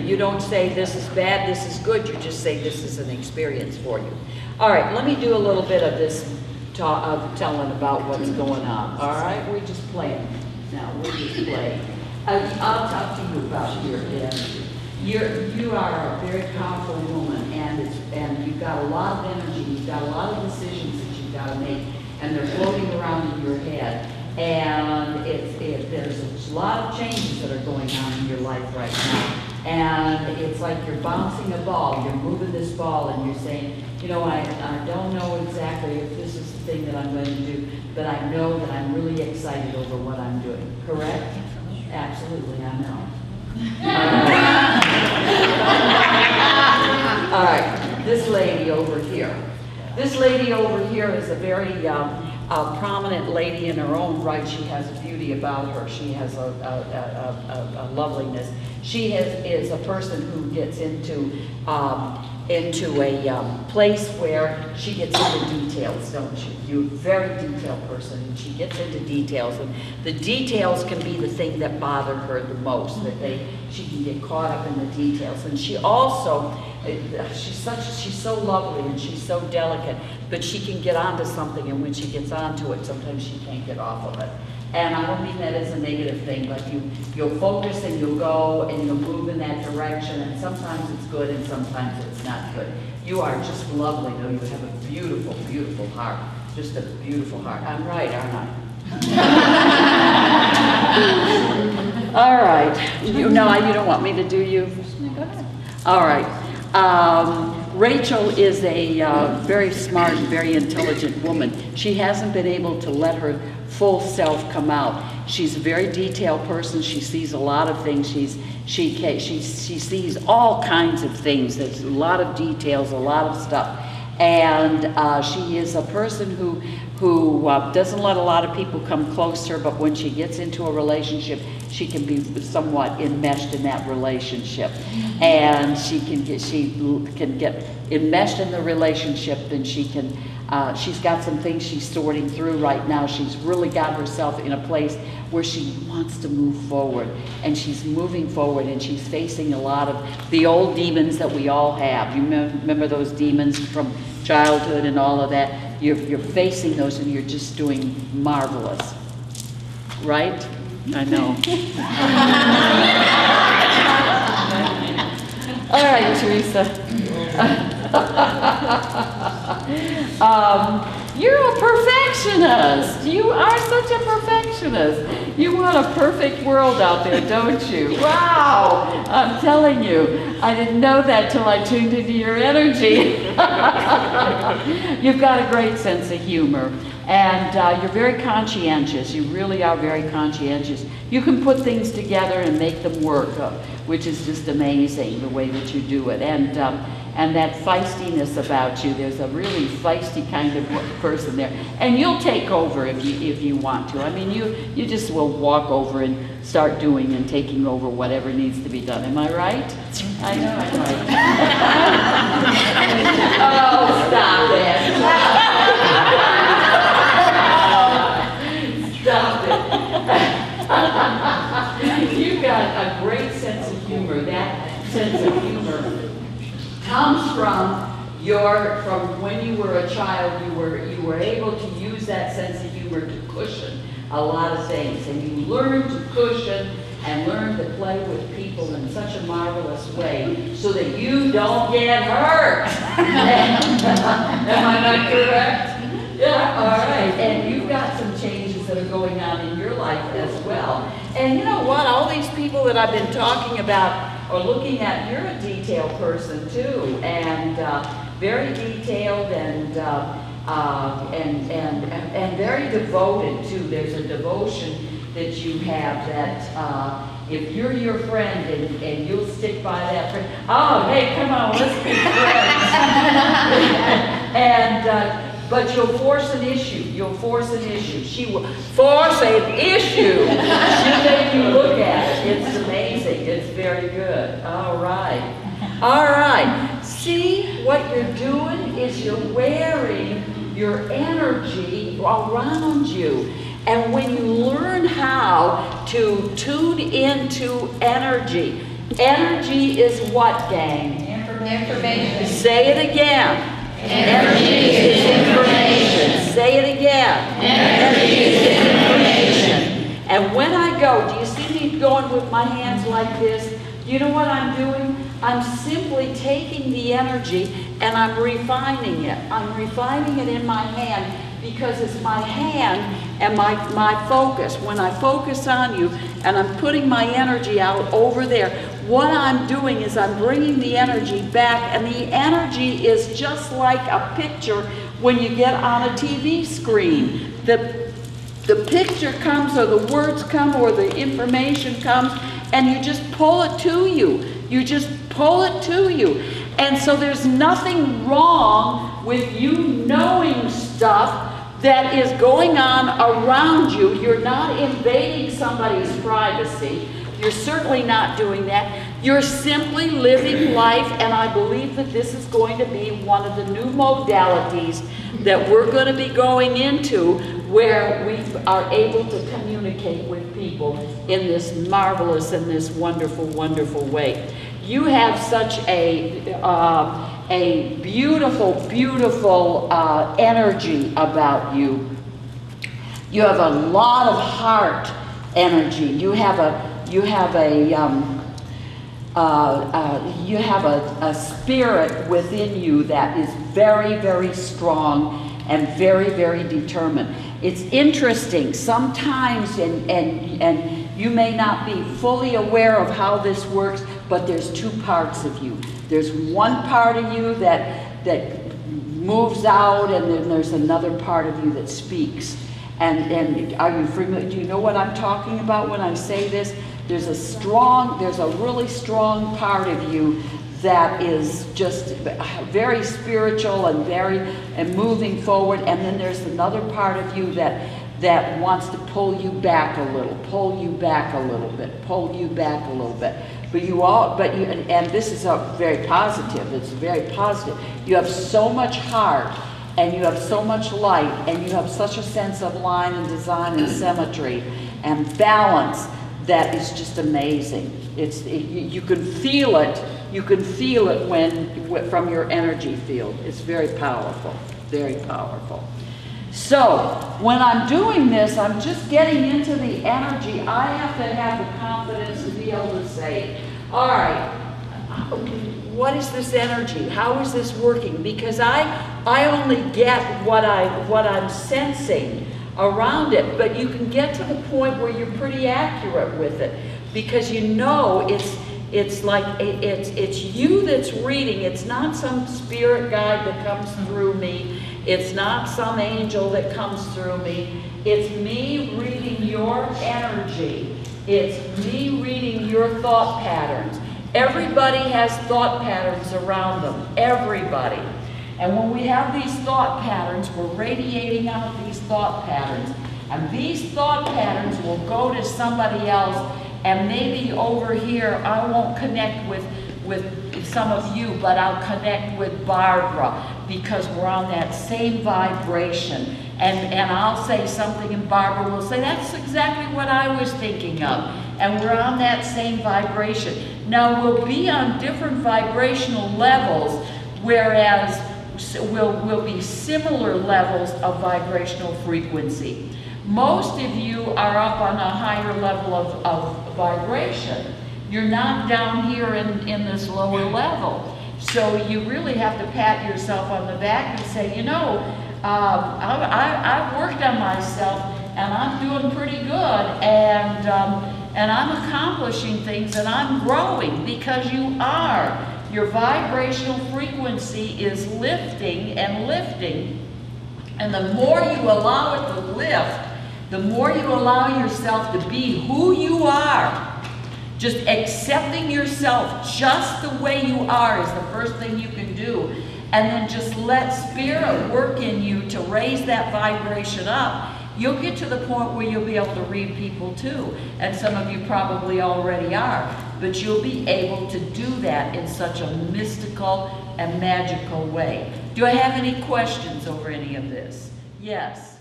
You don't say this is bad, this is good. You just say this is an experience for you. All right, let me do a little bit of this telling about what's going on. All right, we just play now. We just play. I'll talk to you about your energy. You are a very powerful woman, and you've got a lot of energy. You've got a lot of decisions that you've got to make, and they're floating around in your head. And there's a lot of changes that are going on in your life right now. And it's like you're bouncing a ball. You're moving this ball, and you're saying, you know, I don't know exactly if this is the thing that I'm going to do, but I know that I'm really excited over what I'm doing. Correct? Absolutely, I know. All right, this lady over here. This lady over here is a very prominent lady in her own right. She has a beauty about her. She has a loveliness. She is a person who gets into a place where she gets into details, don't you? You're a very detailed person, and she gets into details, and the details can be the thing that bothered her the most, she can get caught up in the details. And she also, she's so lovely and she's so delicate, but she can get onto something, and when she gets onto it, sometimes she can't get off of it. And I don't mean that as a negative thing, but you'll focus and you'll go and you'll move in that direction, and sometimes it's good and sometimes it's not good. You are just lovely, though. You have a beautiful, beautiful heart. Just a beautiful heart. I'm right, aren't I? All right. You don't want me to do you? Go ahead. All right. Rachel is a very smart, very intelligent woman. She hasn't been able to let her full self come out. She's a very detailed person. She sees a lot of things. She sees all kinds of things. There's a lot of details, a lot of stuff. And she is a person who doesn't let a lot of people come close to her, but when she gets into a she can be somewhat enmeshed in that relationship. And she can get enmeshed in the relationship, and she's got some things she's sorting through right now. She's really got herself in a place where she wants to move forward, and she's moving forward, and she's facing a lot of the old demons that we all have. You remember those demons from childhood and all of that? You're facing those, and you're just doing marvelous, right? I know. All right, Teresa. You're a perfectionist. You are such a perfectionist. You want a perfect world out there, don't you? Wow! I'm telling you, I didn't know that till I tuned into your energy. You've got a great sense of humor, and you're very conscientious. You really are very conscientious. You can put things together and make them work, which is just amazing, the way that you do it. And that feistiness about you, there's a really feisty kind of person there. And you'll take over if you want to. I mean, you just will walk over and start doing and taking over whatever needs to be done. Am I right? I know I'm right. Oh, stop it. Stop it. You've got a great sense of humor. That sense of humor comes from when you were a child. You were able to use that sense of humor to cushion a lot of things, and you learned to cushion and learn to play with people in such a marvelous way so that you don't get hurt. Am I not correct? Yeah, all right. And you've got some changes that are going on in your life as well. And you know what? All these people that I've been talking about or looking at, you're a detailed person too, and very detailed and very devoted too. There's a devotion that you have that if you're your friend and you'll stick by that friend. Oh, hey, come on, let's be friends. But you'll force an issue. You'll force an issue. She will force an issue. She'll make you look at it. It's amazing. It's very good. All right. All right. See, what you're doing is you're wearing your energy around you. And when you learn how to tune into energy, Energy is what, gang? Information. Say it again. Energy is information. Say it again. Energy is information. And when I go, do you see me going with my hands like this? You know what I'm doing? I'm simply taking the energy and I'm refining it. I'm refining it in my hand because it's my hand and my focus. When I focus on you and I'm putting my energy out over there, what I'm doing is I'm bringing the energy back, and the energy is just like a picture when you get on a TV screen. The picture comes, or the words come, or the information comes, and you just pull it to you. You just pull it to you. And so there's nothing wrong with you knowing stuff that is going on around you. You're not invading somebody's privacy. You're certainly not doing that. You're simply living life, and I believe that this is going to be one of the new modalities that we're going to be going into, where we are able to communicate with people in this marvelous and this wonderful, wonderful way. You have such a beautiful, beautiful energy about you. You have a lot of heart energy. You have a spirit within you that is very, very strong and very, very determined. It's interesting sometimes, and you may not be fully aware of how this works, but there's two parts of you. There's one part of you that moves out, and then there's another part of you that speaks. And are you familiar? Do you know what I'm talking about when I say this? There's a really strong part of you that is just very spiritual and moving forward, and then there's another part of you that wants to pull you back a little bit. And this is very positive. It's very positive. You have so much heart, and you have so much light, and you have such a sense of line and design and symmetry and balance that is just amazing. You can feel it. You can feel it from your energy field. It's very powerful, very powerful. So when I'm doing this, I'm just getting into the energy. I have to have the confidence to be able to say, all right, what is this energy? How is this working? Because I only get what I'm sensing around it, but you can get to the point where you're pretty accurate with it, because you know it's you that's reading. It's not some spirit guide that comes through me. It's not some angel that comes through me. It's me reading your energy. It's me reading your thought patterns. Everybody has thought patterns around them. Everybody. And when we have these thought patterns, we're radiating out these thought patterns. And these thought patterns will go to somebody else, and maybe over here I won't connect with some of you, but I'll connect with Barbara, because we're on that same vibration. And I'll say something, and Barbara will say, that's exactly what I was thinking of. And we're on that same vibration. Now, we'll be on different vibrational levels, whereas we'll be similar levels of vibrational frequency. Most of you are up on a higher level of vibration. You're not down here in this lower level. So you really have to pat yourself on the back and say, you know, I've worked on myself, and I'm doing pretty good, and I'm accomplishing things, and I'm growing, because you are. Your vibrational frequency is lifting and lifting, and the more you allow it to lift, the more you allow yourself to be who you are. Just accepting yourself just the way you are is the first thing you can do. And then just let spirit work in you to raise that vibration up. You'll get to the point where you'll be able to read people too. And some of you probably already are. But you'll be able to do that in such a mystical and magical way. Do I have any questions over any of this? Yes.